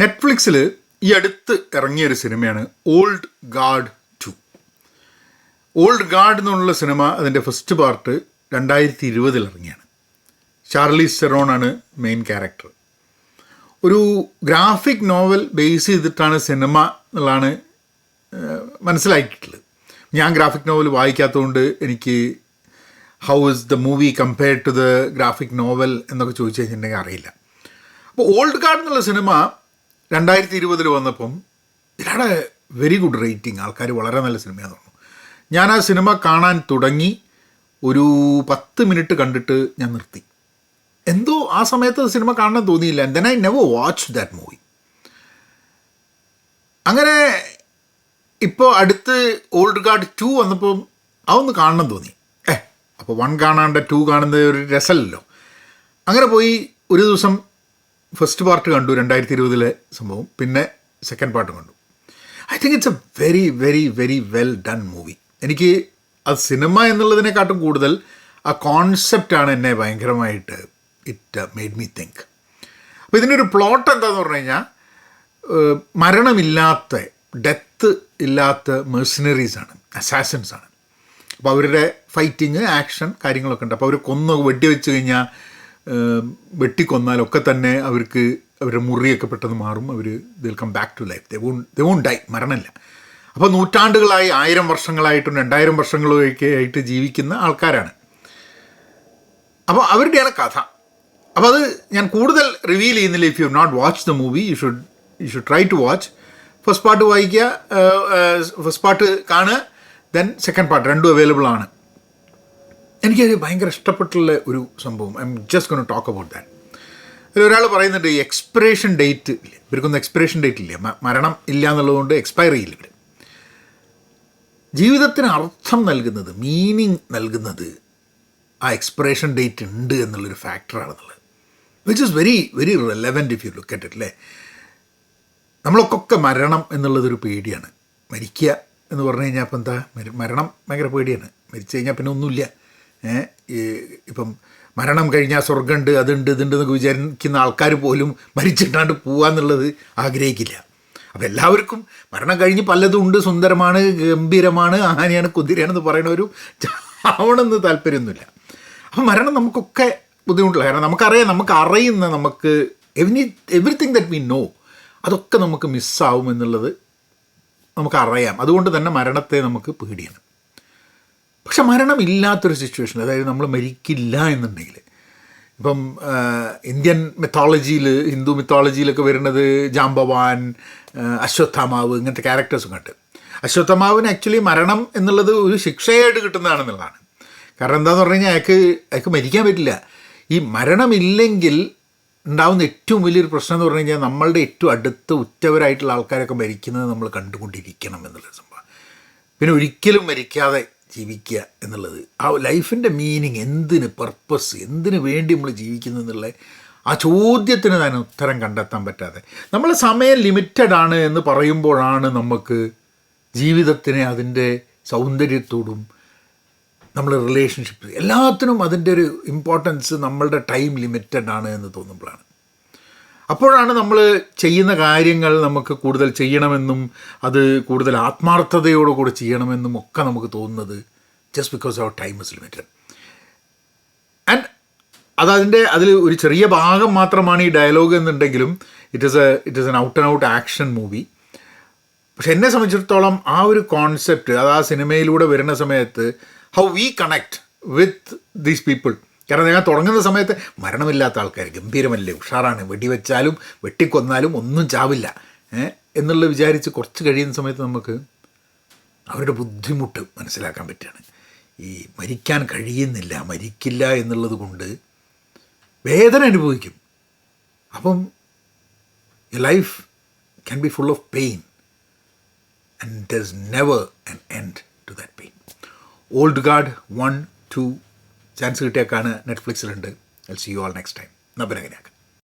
നെറ്റ്ഫ്ലിക്സിൽ ഈ അടുത്ത് ഇറങ്ങിയൊരു സിനിമയാണ് ഓൾഡ് ഗാർഡ് 2. ഓൾഡ് ഗാർഡ് എന്നുള്ള സിനിമ അതിൻ്റെ ഫസ്റ്റ് പാർട്ട് 2020 ഇറങ്ങിയാണ്. ഷാർലീസ് തെറോണാണ് മെയിൻ ക്യാരക്ടർ. ഒരു ഗ്രാഫിക് നോവൽ ബേസ് ചെയ്തിട്ടാണ് സിനിമ എന്നുള്ളതാണ് മനസ്സിലാക്കിയിട്ടുള്ളത്. ഞാൻ ഗ്രാഫിക് നോവൽ വായിക്കാത്തതുകൊണ്ട് എനിക്ക് how is the movie compared to the graphic novel എന്നൊക്കെ ചോദിച്ചു കഴിഞ്ഞിട്ടുണ്ടെങ്കിൽ അറിയില്ല. അപ്പോൾ ഓൾഡ് ഗാർഡ് എന്നുള്ള സിനിമ 2020 വന്നപ്പം ഇതിനാണ് വെരി ഗുഡ് റേറ്റിംഗ്. ആൾക്കാർ വളരെ നല്ല സിനിമയാണെന്ന് തോന്നുന്നു. ഞാൻ ആ സിനിമ കാണാൻ തുടങ്ങി ഒരു 10 മിനിറ്റ് കണ്ടിട്ട് ഞാൻ നിർത്തി. എന്തോ ആ സമയത്ത് സിനിമ കാണാൻ തോന്നിയില്ല. And then I never watch that movie. അങ്ങനെ ഇപ്പോൾ അടുത്ത് ഓൾഡ് ഗാർഡ് 2 വന്നപ്പം അതൊന്ന് കാണണം തോന്നി. അപ്പോൾ 1 കാണാണ്ട് 2 കാണുന്നത് ഒരു രസമല്ലല്ലോ. അങ്ങനെ പോയി ഒരു ദിവസം ഫസ്റ്റ് പാർട്ട് കണ്ടു, 2020 സംഭവം. പിന്നെ സെക്കൻഡ് പാർട്ട് കണ്ടു. I think it's A very very very well done movie. എനിക്ക് അത് സിനിമ എന്നുള്ളതിനെക്കാട്ടും കൂടുതൽ ആ കോൺസെപ്റ്റാണ് എന്നെ ഭയങ്കരമായിട്ട് ഇറ്റ് മെയ്ഡ് മീ തിങ്ക്. അപ്പോൾ ഇതിനൊരു പ്ലോട്ട് എന്താണെന്ന് പറഞ്ഞു കഴിഞ്ഞാൽ മരണമില്ലാത്ത ഡെത്ത് ഇല്ലാത്ത മെർസിനറീസാണ്, അസാസിൻസാണ്. അപ്പോൾ അവരുടെ ഫൈറ്റിങ്, ആക്ഷൻ കാര്യങ്ങളൊക്കെ ഉണ്ട്. അപ്പോൾ അവർ വെടിവെച്ച് കഴിഞ്ഞാൽ വെട്ടിക്കൊന്നാലൊക്കെ തന്നെ അവർക്ക് അവരുടെ മുറിയൊക്കെ പെട്ടെന്ന് മാറും. അവർ they'll come back to life. They won't die, മരണമില്ല. അപ്പോൾ നൂറ്റാണ്ടുകളായി, 1000 വർഷങ്ങളായിട്ടും 2000 വർഷങ്ങളൊക്കെ ആയിട്ട് ജീവിക്കുന്ന ആൾക്കാരാണ്. അപ്പോൾ അവരുടെയാണ് കഥ. അപ്പോൾ അത് ഞാൻ കൂടുതൽ റിവീൽ ചെയ്യുന്നില്ല. If you not watch the movie you should try to watch. First part വായിക്കുക, ഫസ്റ്റ് പാർട്ട് കാണുക, ദെൻ സെക്കൻഡ് പാർട്ട്, രണ്ടും അവൈലബിൾ ആണ്. എനിക്കത് ഭയങ്കര ഇഷ്ടപ്പെട്ടുള്ള ഒരു സംഭവം. I am just gonna talk about that. അതിലൊരാൾ പറയുന്നുണ്ട് ഈ എക്സ്പിറേഷൻ ഡേറ്റ് ഇല്ല, ഇവർക്കൊന്നും എക്സ്പിറേഷൻ ഡേറ്റ് ഇല്ല, മരണം ഇല്ല എന്നുള്ളതുകൊണ്ട് എക്സ്പയർ ചെയ്യില്ല ഇവർ. ജീവിതത്തിന് അർത്ഥം നൽകുന്നത്, മീനിങ് നൽകുന്നത് ആ എക്സ്പിറേഷൻ ഡേറ്റ് ഉണ്ട് എന്നുള്ളൊരു ഫാക്ടറാണെന്നുള്ളത്, which is very very relevant if you look at it. അല്ലേ, നമ്മളൊക്കെ മരണം എന്നുള്ളതൊരു പേടിയാണ്. മരിക്കുക എന്ന് പറഞ്ഞു കഴിഞ്ഞാൽ ഇപ്പം എന്താ, മരണം ഭയങ്കര പേടിയാണ്. മരിച്ചു കഴിഞ്ഞാൽ പിന്നെ ഒന്നുമില്ല. ഇപ്പം മരണം കഴിഞ്ഞാൽ സ്വർഗ്ഗമുണ്ട്, അതുണ്ട്, ഇതുണ്ട് എന്നൊക്കെ വിചാരിക്കുന്ന ആൾക്കാർ പോലും മരിച്ചിട്ടാണ്ട് പോകാന്നുള്ളത് ആഗ്രഹിക്കില്ല. അപ്പോൾ എല്ലാവർക്കും മരണം കഴിഞ്ഞ് പലതും ഉണ്ട്, സുന്ദരമാണ്, ഗംഭീരമാണ്, ആനയാണ്, കുതിരയാണെന്ന് പറയുന്നവരും ആവണമെന്ന് താല്പര്യമൊന്നുമില്ല. അപ്പം മരണം നമുക്കൊക്കെ ബുദ്ധിമുട്ടില്ല. കാരണം നമുക്കറിയുന്ന നമുക്ക് എവറിത്തിങ് ദറ്റ് വി നോ അതൊക്കെ നമുക്ക് മിസ്സാവും എന്നുള്ളത് നമുക്കറിയാം. അതുകൊണ്ട് തന്നെ മരണത്തെ നമുക്ക് പേടിയാണ്. പക്ഷെ മരണമില്ലാത്തൊരു സിറ്റുവേഷൻ, അതായത് നമ്മൾ മരിക്കില്ല എന്നുണ്ടെങ്കിൽ, ഇപ്പം ഇന്ത്യൻ മിത്തോളജിയിൽ, ഹിന്ദു മിത്തോളജിയിലൊക്കെ വരുന്നത് ജാംബവാൻ, അശ്വത്ഥാമാവ്, ഇങ്ങനത്തെ ക്യാരക്ടേഴ്സും കണ്ട്. അശ്വത്ഥാമാവിന് ആക്ച്വലി മരണം എന്നുള്ളത് ഒരു ശിക്ഷയായിട്ട് കിട്ടുന്നതാണെന്നുള്ളതാണ്. കാരണം എന്താണെന്ന് പറഞ്ഞു കഴിഞ്ഞാൽ അയാൾക്ക് മരിക്കാൻ പറ്റില്ല. ഈ മരണമില്ലെങ്കിൽ ഉണ്ടാകുന്ന ഏറ്റവും വലിയൊരു പ്രശ്നം എന്ന് പറഞ്ഞു കഴിഞ്ഞാൽ നമ്മളുടെ ഏറ്റവും അടുത്ത ഉറ്റവരായിട്ടുള്ള ആൾക്കാരൊക്കെ മരിക്കുന്നത് നമ്മൾ കണ്ടുകൊണ്ടിരിക്കണം എന്നുള്ളൊരു സംഭവം. പിന്നെ ഒരിക്കലും മരിക്കാതെ ജീവിക്കുക എന്നുള്ളത്, ആ ലൈഫിൻ്റെ മീനിങ്, എന്തിന് പർപ്പസ്, എന്തിനു വേണ്ടി നമ്മൾ ജീവിക്കുന്നു എന്നുള്ള ആ ചോദ്യത്തിന് തന്നെ ഉത്തരം കണ്ടെത്താൻ പറ്റാതെ നമ്മൾ സമയം ലിമിറ്റഡ് ആണ് എന്ന് പറയുമ്പോഴാണ് നമുക്ക് ജീവിതത്തിനെ അതിൻ്റെ സൗന്ദര്യത്തോടും നമ്മൾ റിലേഷൻഷിപ്പ് എല്ലാത്തിനും അതിൻ്റെ ഒരു ഇമ്പോർട്ടൻസ് നമ്മളുടെ ടൈം ലിമിറ്റഡ് ആണ് എന്ന് തോന്നുമ്പോഴാണ്. അപ്പോഴാണ് നമ്മൾ ചെയ്യുന്ന കാര്യങ്ങൾ നമുക്ക് കൂടുതൽ ചെയ്യണമെന്നും അത് കൂടുതൽ ആത്മാർത്ഥതയോടുകൂടി ചെയ്യണമെന്നും ഒക്കെ നമുക്ക് തോന്നുന്നത്, ജസ്റ്റ് ബിക്കോസ് അവർ ടൈം ഇസ് ലിമിറ്റഡ്. ആൻഡ് അതിൽ ഒരു ചെറിയ ഭാഗം മാത്രമാണ് ഈ ഡയലോഗ് എന്നുണ്ടെങ്കിലും it is an out and out action movie. പക്ഷെ എന്നെ സംബന്ധിച്ചിടത്തോളം ആ ഒരു കോൺസെപ്റ്റ് അത് ആ സിനിമയിലൂടെ വരുന്ന സമയത്ത് how we connect with these people. കാരണം ഞാൻ തുടങ്ങുന്ന സമയത്ത് മരണമില്ലാത്ത ആൾക്കാർ ഗംഭീരമല്ലേ, ഉഷാറാണ്, വെടിവെച്ചാലും വെട്ടിക്കൊന്നാലും ഒന്നും ചാവില്ല എന്നുള്ള വിചാരിച്ച് കുറച്ച് കഴിയുന്ന സമയത്ത് നമുക്ക് അവരുടെ ബുദ്ധിമുട്ട് മനസ്സിലാക്കാൻ പറ്റുകയാണ്. ഈ മരിക്കാൻ കഴിയുന്നില്ല, മരിക്കില്ല എന്നുള്ളത് കൊണ്ട് വേദന അനുഭവിക്കും. അപ്പം life can be full of pain and there is never an end to that pain. Old guard 1, 2 chance കിട്ടിയാൽ കാണുക, നെറ്റ്ഫ്ലിക്സിലുണ്ട്. I will see you all next time. നബരകനാക്ക്.